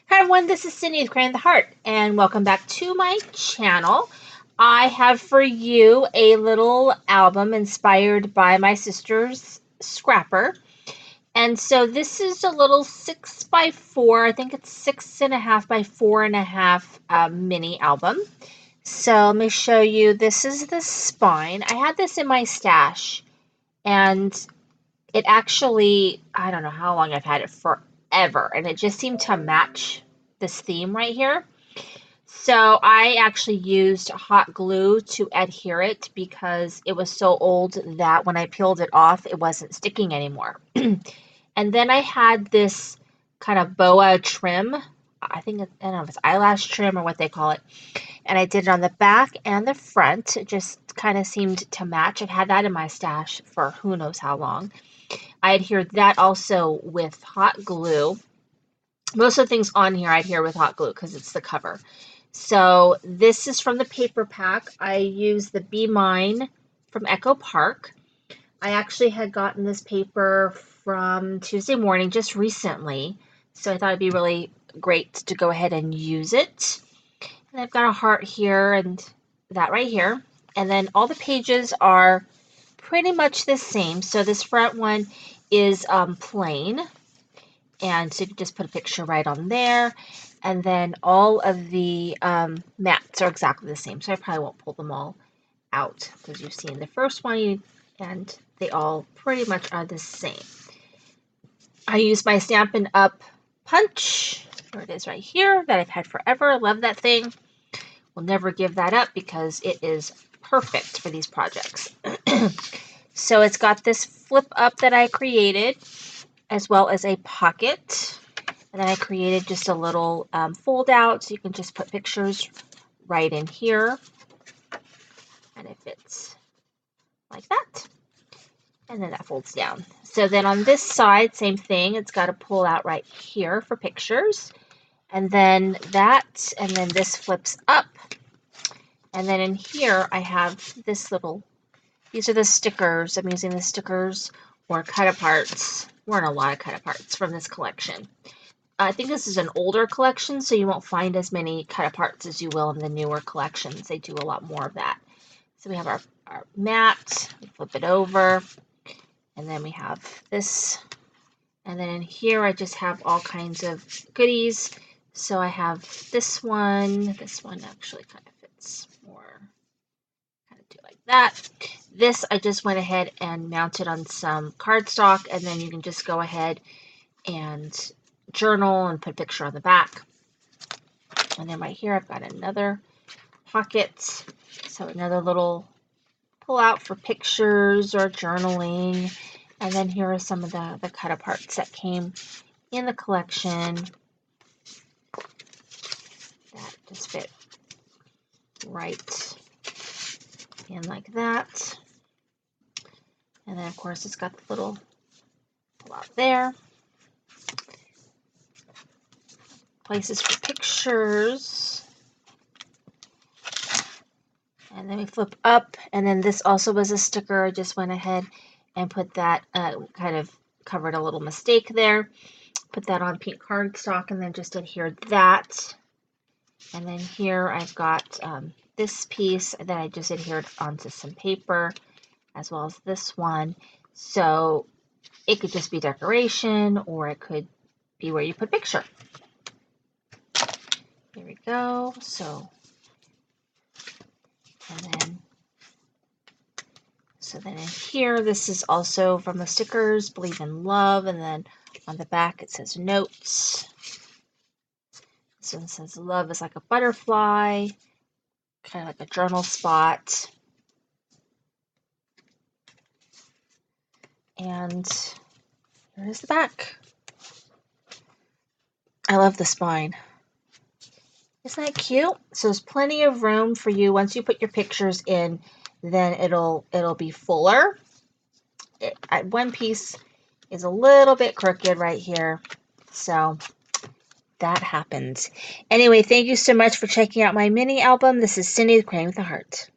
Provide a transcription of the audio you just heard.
Hi everyone, this is Cindy with Crying the Heart, and welcome back to my channel. I have for you a little album inspired by my sister's scrapper. And so this is a little 6x4, I think it's 6.5 by 4.5 mini album. So let me show you, this is the spine. I had this in my stash, and it actually, I don't know how long I've had it forever, and it just seemed to match this theme right here. So I actually used hot glue to adhere it because it was so old that when I peeled it off, it wasn't sticking anymore. And then I had this kind of boa trim. I think, I don't know if it's eyelash trim or what they call it. And I did it on the back and the front. It just kind of seemed to match. I've had that in my stash for who knows how long. I adhered that also with hot glue. Most of the things on here I adhere with hot glue because it's the cover. So this is from the paper pack. I use the Be Mine from Echo Park. I actually had gotten this paper from Tuesday Morning just recently, so I thought it'd be really great to go ahead and use it. And I've got a heart here and that right here. And then all the pages are pretty much the same. So this front one is plain, and so you can just put a picture right on there. And then all of the mats are exactly the same, so I probably won't pull them all out because you've seen the first one, and they all pretty much are the same. I use my Stampin' Up! Punch. There it is right here that I've had forever. Love that thing. Will never give that up because it is perfect for these projects. So it's got this flip up that I created, as well as a pocket. And then I created just a little fold out, so you can just put pictures right in here. And it fits like that. And then that folds down. So then on this side, same thing. It's got to pull out right here for pictures. And then that, and then this flips up. And then in here, I have this little, these are the stickers. I'm using the stickers or cut aparts. Weren't a lot of cut aparts from this collection. I think this is an older collection, so you won't find as many cut aparts as you will in the newer collections. They do a lot more of that. So we have our mat, we flip it over, and then we have this. And then in here, I just have all kinds of goodies. So I have this one actually kind of fits more, kind of do like that. This, I just went ahead and mounted on some cardstock, and then you can just go ahead and journal and put a picture on the back. And then right here, I've got another pocket. So another little pull out for pictures or journaling. And then here are some of the cut aparts that came in the collection that just fit right in like that. And then of course it's got the little pull out there. Places for pictures. And then we flip up, and then this also was a sticker. I just went ahead and put that, kind of covered a little mistake there. Put that on pink cardstock and then just adhered that. And then here I've got this piece that I just adhered onto some paper, as well as this one. So it could just be decoration, or it could be where you put picture. Here we go. So, and then in here, this is also from the stickers, Believe in Love, and then on the back it says notes. This one says love is like a butterfly, kind of like a journal spot. And here's the back. I love the spine. Isn't that cute? So there's plenty of room for you. Once you put your pictures in, then it'll be fuller. One piece is a little bit crooked right here, so that happens. Anyway, thank you so much for checking out my mini album. This is Cindy with Crying with a Heart.